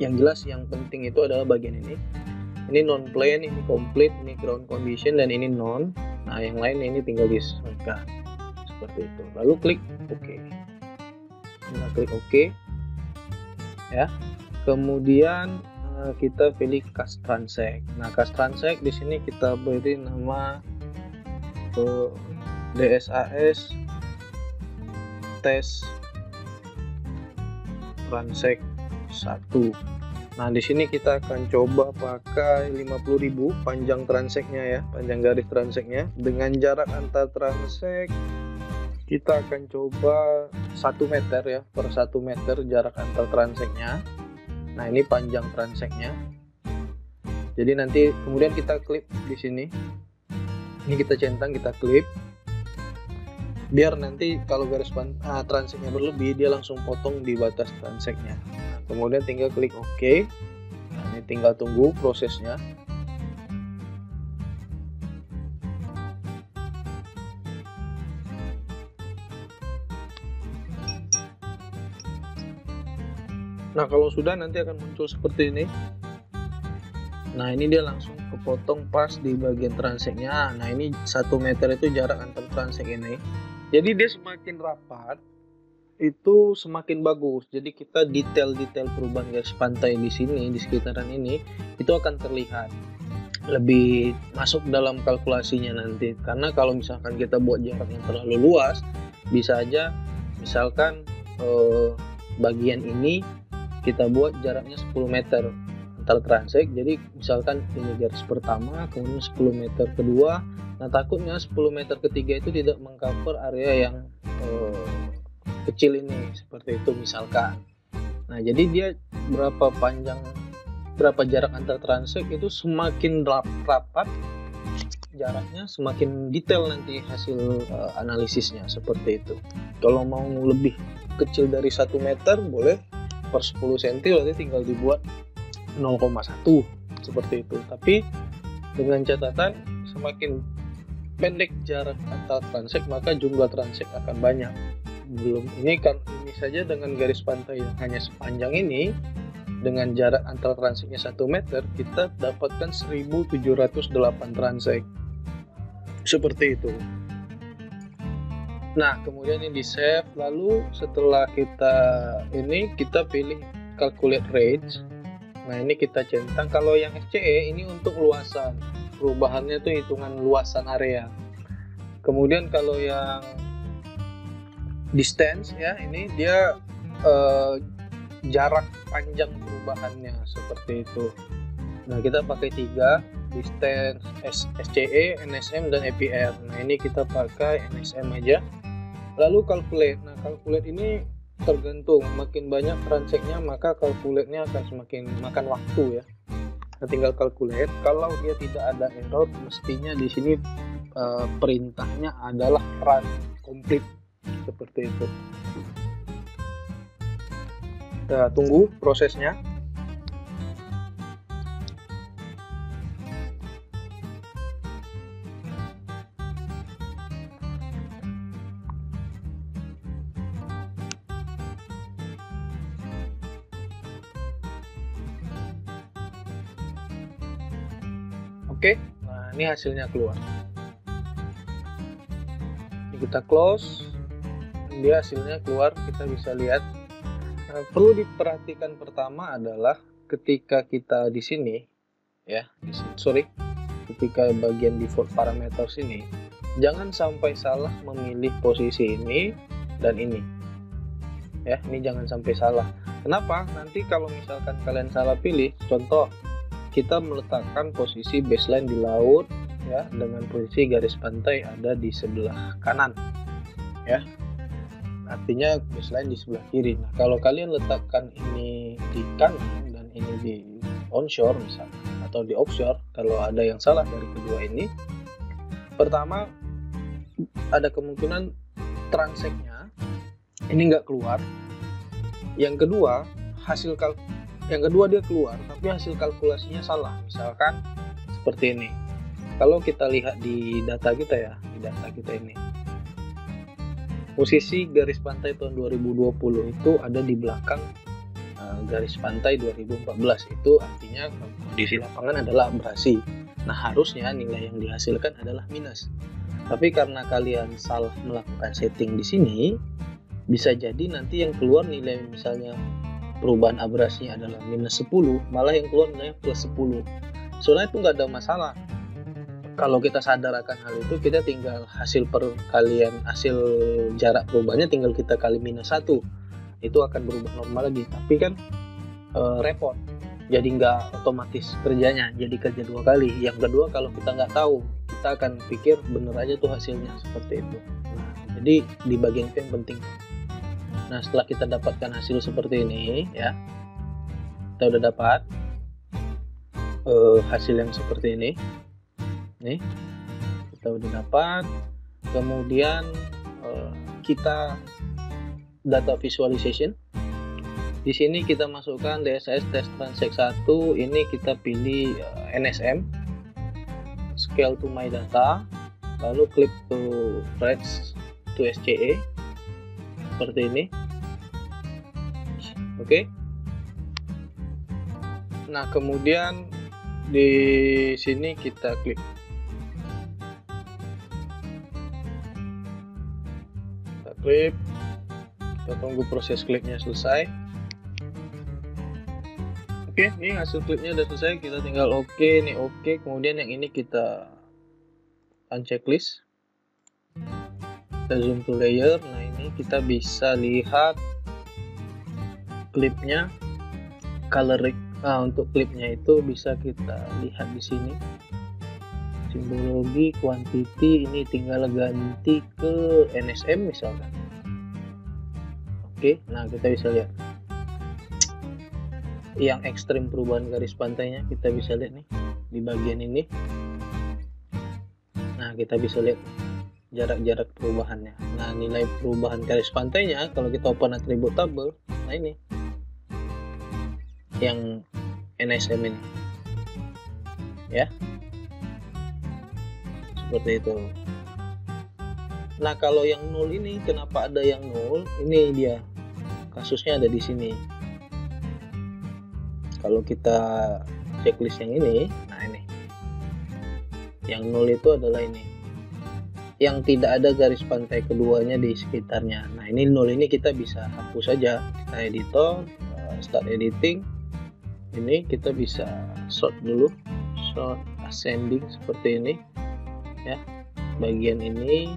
Yang jelas yang penting itu adalah bagian ini. Ini non plane, ini complete, ini ground condition, dan ini non. Nah, yang lain ini tinggal disesuaikan seperti itu. Lalu klik OK. Kita klik OK ya. Kemudian kita pilih cast transact. Nah, cast transact di sini kita beri nama DSAS test transact 1. Nah, di sini kita akan coba pakai 50.000 panjang transaknya ya, panjang garis transaknya. Dengan jarak antar transak kita akan coba 1 meter ya, per 1 meter jarak antar transaknya. Nah, ini panjang transaknya. Jadi nanti kemudian kita klip di sini. Ini kita centang, kita klip. Biar nanti kalau garis transaknya berlebih, dia langsung potong di batas transaknya. Kemudian tinggal klik OK. Nah, ini tinggal tunggu prosesnya. Nah, kalau sudah nanti akan muncul seperti ini. Nah, ini dia langsung kepotong pas di bagian transaknya. Nah, ini 1 meter itu jarak antar transak ini. Jadi dia semakin rapat itu semakin bagus. Jadi kita detail-detail perubahan garis pantai di sini, di sekitaran ini, itu akan terlihat lebih masuk dalam kalkulasinya nanti. Karena kalau misalkan kita buat jarak yang terlalu luas, bisa aja misalkan bagian ini kita buat jaraknya 10 meter antar transak. Jadi misalkan ini garis pertama, kemudian 10 meter kedua. Nah, takutnya 10 meter ketiga itu tidak mengcover area yang kecil ini, seperti itu misalkan. Nah, jadi dia berapa jarak antar transak itu semakin rapat jaraknya, semakin detail nanti hasil analisisnya, seperti itu. Kalau mau lebih kecil dari 1 meter boleh per 10 cm, berarti tinggal dibuat 0,1 seperti itu. Tapi dengan catatan semakin pendek jarak antar transak, maka jumlah transak akan banyak. Belum ini saja dengan garis pantai yang hanya sepanjang ini, dengan jarak antar transaknya 1 meter, kita dapatkan 1708 transak seperti itu. Nah, kemudian ini di save. Lalu setelah kita pilih calculate range. Nah, ini kita centang. Kalau yang SCE ini untuk luasan, perubahannya itu hitungan luasan area. Kemudian kalau yang distance ya, ini dia jarak panjang perubahannya, seperti itu. Nah, kita pakai 3, distance SCE, NSM, dan APR. Nah, ini kita pakai NSM aja. Lalu calculate. Nah, calculate ini tergantung, makin banyak transaksinya maka calculate-nya akan semakin makan waktu ya. Nah, tinggal calculate. Kalau dia tidak ada error, mestinya di sini perintahnya adalah run complete seperti itu. Kita tunggu prosesnya. Oke, nah ini hasilnya keluar. Ini kita close, dia hasilnya keluar, kita bisa lihat. Nah, perlu diperhatikan pertama adalah ketika kita di sini, ya, ketika bagian default parameters ini, jangan sampai salah memilih posisi ini dan ini. Ya, ini jangan sampai salah. Kenapa? Nanti kalau misalkan kalian salah pilih, contoh kita meletakkan posisi baseline di laut ya, dengan posisi garis pantai ada di sebelah kanan ya, artinya baseline di sebelah kiri. Nah, kalau kalian letakkan ini di kanan dan ini di onshore misalnya, atau di offshore, kalau ada yang salah dari kedua ini, pertama ada kemungkinan transaksinya ini nggak keluar. Yang kedua, dia keluar tapi hasil kalkulasinya salah. Misalkan seperti ini, kalau kita lihat di data kita ya, di data kita ini posisi garis pantai tahun 2020 itu ada di belakang garis pantai 2014. Itu artinya kondisi lapangan adalah abrasi. Nah, harusnya nilai yang dihasilkan adalah minus, tapi karena kalian salah melakukan setting di sini, bisa jadi nanti yang keluar nilai misalnya perubahan abrasinya adalah minus 10, malah yang keluar nilainya plus 10. Sebenarnya itu nggak ada masalah. Kalau kita sadar akan hal itu, kita tinggal hasil jarak perubahannya tinggal kita kali minus 1, itu akan berubah normal lagi. Tapi kan repot, jadi nggak otomatis kerjanya, jadi kerja 2 kali. Yang kedua, kalau kita nggak tahu, kita akan pikir bener aja tuh hasilnya seperti itu. Nah, jadi di bagian itu yang penting. Nah, setelah kita dapatkan hasil seperti ini ya, kita udah dapat hasil yang seperti ini nih, kita udah dapat. Kemudian kita data visualization, di sini kita masukkan DSS test transact 1, ini kita pilih NSM, scale to my data, lalu click to range to SCE seperti ini. Oke. Nah, kemudian di sini kita klik. Kita klik. Kita tunggu proses kliknya selesai. Oke, ini hasil kliknya udah selesai. Kita tinggal oke, ini oke. Kemudian yang ini kita unchecklist. Kita zoom to layer. Nah, ini kita bisa lihat klipnya, coloring. Nah, untuk klipnya itu bisa kita lihat di sini. Simbologi, quantity, ini tinggal ganti ke NSM misalkan. Oke, nah kita bisa lihat. Yang ekstrim perubahan garis pantainya kita bisa lihat nih di bagian ini. Nah, kita bisa lihat jarak-jarak perubahannya. Nah, nilai perubahan garis pantainya kalau kita open attribute table, nah ini yang NSM ini ya, seperti itu. Nah, kalau yang nol ini, kenapa ada yang nol? Ini dia kasusnya ada di sini. Kalau kita checklist yang ini, nah ini yang nol itu adalah ini, yang tidak ada garis pantai keduanya di sekitarnya. Nah, ini nol ini kita bisa hapus saja. Kita editor, start editing, ini kita bisa sort dulu, sort ascending seperti ini ya. Bagian ini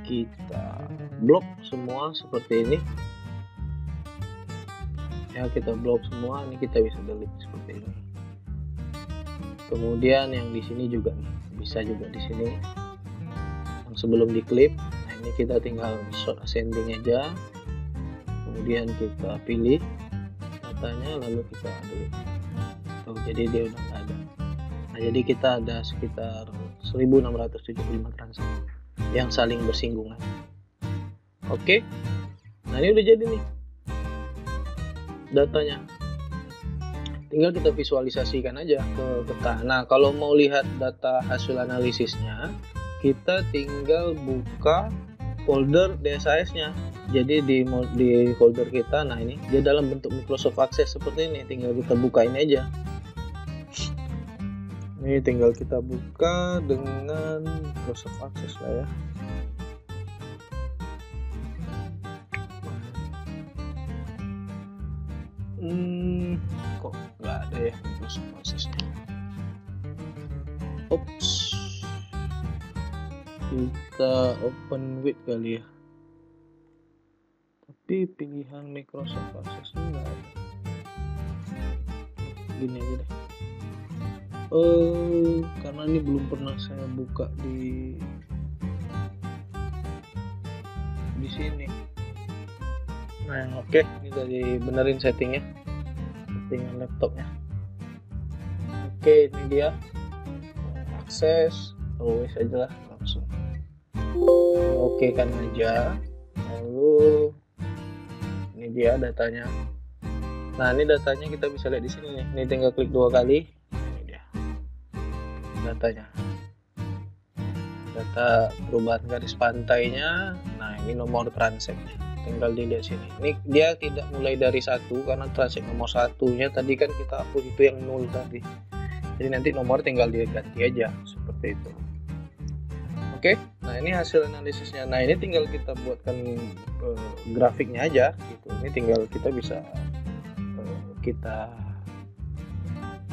kita blok semua seperti ini ya, kita blok semua. Ini kita bisa delete seperti ini. Kemudian yang di sini juga nih, bisa juga di sini yang sebelum diklip. Nah, ini kita tinggal short ascending aja, kemudian kita pilih datanya, lalu kita delete. Tuh, jadi dia udah nggak ada. Nah, jadi kita ada sekitar 1675 transaksi yang saling bersinggungan. Oke, nah ini udah jadi nih datanya. Tinggal kita visualisasikan aja ke peta. Nah, kalau mau lihat data hasil analisisnya, kita tinggal buka folder DSAS-nya. Jadi di folder kita, nah ini dia dalam bentuk Microsoft Access seperti ini. Tinggal kita buka ini aja. Ini tinggal kita buka dengan Microsoft Access lah ya. Kok nggak ada ya Microsoft Access-nya? Oops, kita open with kali ya. Tapi pilihan Microsoft Access-nya nggak ada. Gini aja deh. Karena ini belum pernah saya buka di sini. Nah, oke, ini dari benerin settingnya, settingan laptopnya. Oke, ini dia akses, always aja lah langsung. Oke kan aja. Lalu ini dia datanya. Nah, ini datanya kita bisa lihat di sini nih. Ini tinggal klik 2 kali. Ini dia datanya. Data perubahan garis pantainya. Nah, ini nomor transaksinya. Tinggal dilihat sini. Ini dia tidak mulai dari 1 karena transaksi nomor 1-nya tadi kan kita hapus itu yang 0 tadi. Jadi nanti nomor tinggal diganti aja seperti itu. Oke, nah ini hasil analisisnya. Nah, ini tinggal kita buatkan grafiknya aja gitu. Ini tinggal kita bisa kita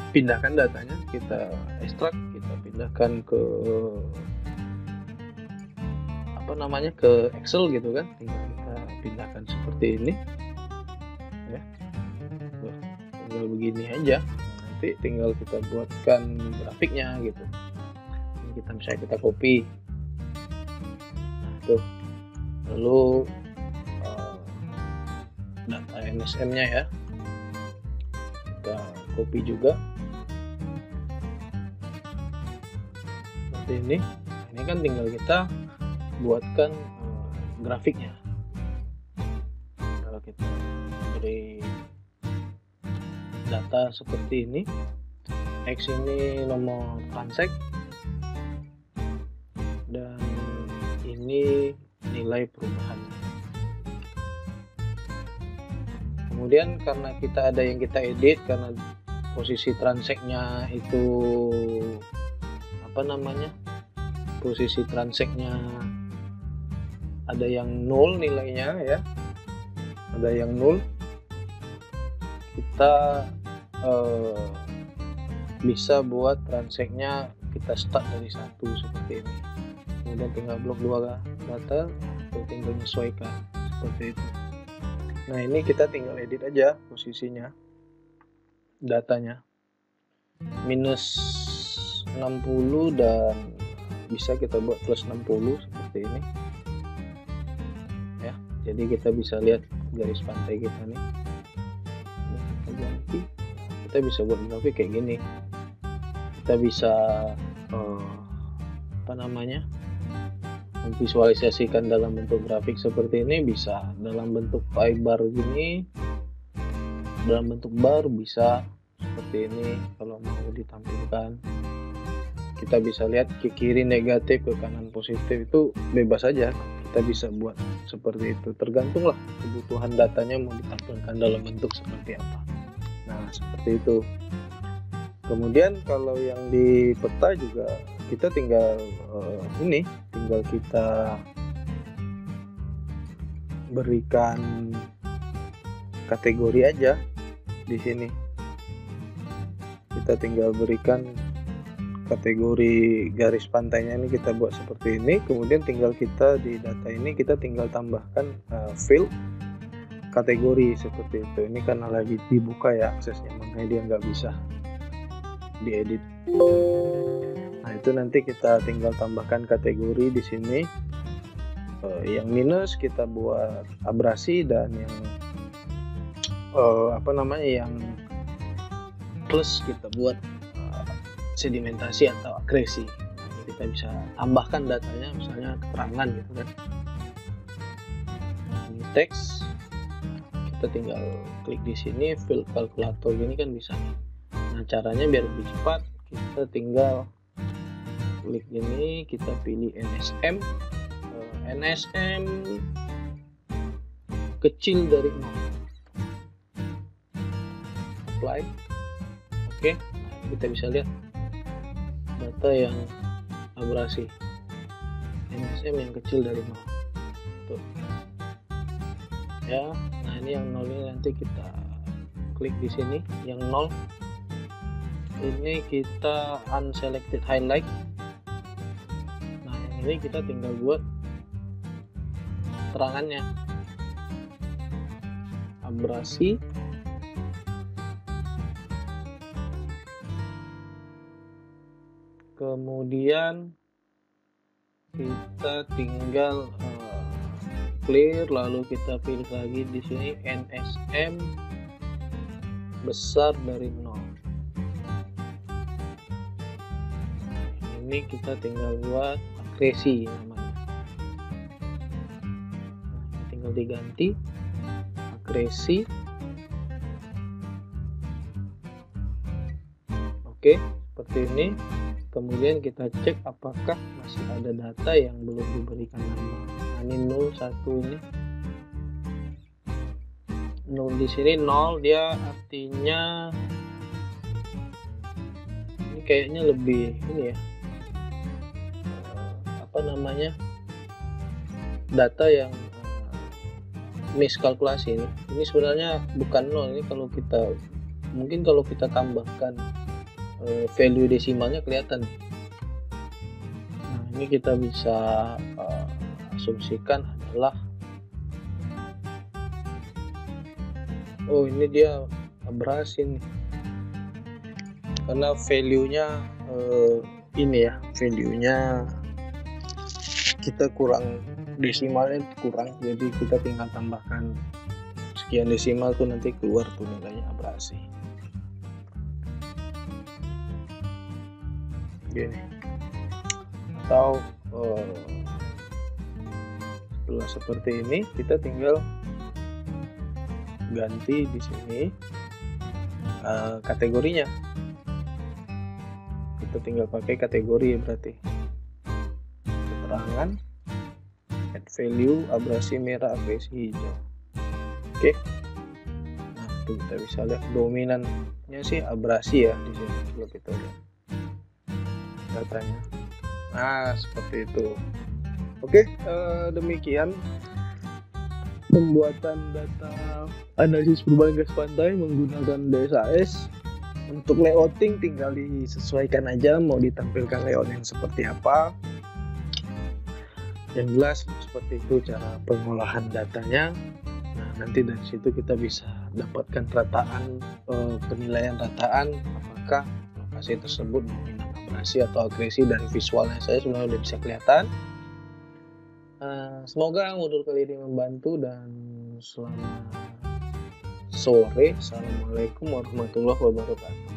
pindahkan datanya, kita ekstrak, kita pindahkan ke ke Excel gitu kan. Tinggal kita pindahkan seperti ini ya. Tinggal begini aja. Nanti tinggal kita buatkan grafiknya gitu. Ini kita copy. Nah, tuh. Lalu data MSM-nya ya. Kita copy juga. Seperti ini. Ini kan tinggal kita buatkan grafiknya. Kalau kita beri data seperti ini, X ini nomor transaksi dan ini nilai perubahannya. Kemudian karena kita ada yang kita edit, karena posisi transaksinya itu posisi transaksinya ada yang 0 nilainya ya, ada yang 0, kita bisa buat transaksinya kita start dari 1 seperti ini. Kemudian tinggal blok 2 data atau tinggal menyesuaikan seperti itu. Nah, ini kita tinggal edit aja posisinya, datanya minus 60 dan bisa kita buat plus 60 seperti ini ya. Jadi kita bisa lihat garis pantai kita nih. Ini kita ganti, kita bisa buat grafik kayak gini. Kita bisa memvisualisasikan dalam bentuk grafik seperti ini, bisa dalam bentuk pie bar gini, dalam bentuk bar bisa seperti ini. Kalau mau ditampilkan, kita bisa lihat ke kiri negatif, ke kanan positif, itu bebas aja. Kita bisa buat seperti itu, tergantung lah kebutuhan datanya mau ditampilkan dalam bentuk seperti apa. Nah, seperti itu. Kemudian kalau yang di peta juga kita tinggal tinggal kita berikan kategori aja di sini. Kita tinggal berikan kategori garis pantainya, ini kita buat seperti ini. Kemudian tinggal kita di data ini kita tinggal tambahkan field kategori seperti itu. Ini karena lagi dibuka ya aksesnya, makanya dia nggak bisa diedit Nah, itu nanti kita tinggal tambahkan kategori di sini. Yang minus kita buat abrasi, dan yang yang plus kita buat sedimentasi atau akresi. Nah, kita bisa tambahkan datanya, misalnya keterangan gitu kan. Ini teks, kita tinggal klik di sini fill kalkulator gini kan bisa. Nah, caranya biar lebih cepat, kita tinggal klik ini, kita pilih NSM. NSM kecil dari 0. Apply. Oke. Nah, kita bisa lihat data yang abrasi. NSM yang kecil dari 0. Tuh. Ya, nah ini yang 0 ini nanti kita klik di sini, yang 0 ini kita unselected highlight. Nah, yang ini kita tinggal buat keterangannya, abrasi, kemudian kita tinggal clear, lalu kita pilih lagi di sini NSM besar dari 0. Ini kita tinggal buat akresi namanya. Tinggal diganti akresi. Oke, seperti ini. Kemudian kita cek apakah masih ada data yang belum diberikan nama. Nah, ini 01 ini. 0 di sini 0, dia artinya ini kayaknya lebih ini ya. Data yang miskalkulasi ini. Ini sebenarnya bukan 0, ini kalau kita tambahkan value desimalnya kelihatan. Nah, ini kita bisa asumsikan adalah ini dia abrasi nih, karena value-nya value-nya kita kurang, desimalnya kurang, jadi kita tinggal tambahkan sekian desimal tuh nanti keluar tuh nilainya abrasi. Gini. Atau setelah seperti ini kita tinggal ganti di sini kategorinya. Kita tinggal pakai kategori berarti. Keterangan, add value, abrasi merah, abrasi hijau. Oke. Nah, itu kita bisa lihat dominannya sih abrasi ya di sini kalau kita lihat datanya. Nah, seperti itu. Oke, demikian pembuatan data analisis perubahan gas pantai menggunakan DSAS. Untuk layouting tinggal disesuaikan aja mau ditampilkan layout yang seperti apa. Yang jelas seperti itu cara pengolahan datanya. Nah, nanti dari situ kita bisa dapatkan rataan, penilaian rataan apakah lokasi tersebut dominan abrasi atau akresi. Dari visualnya saya sebenarnya udah bisa kelihatan. Semoga modul kali ini membantu, dan selamat sore. Assalamualaikum warahmatullahi wabarakatuh.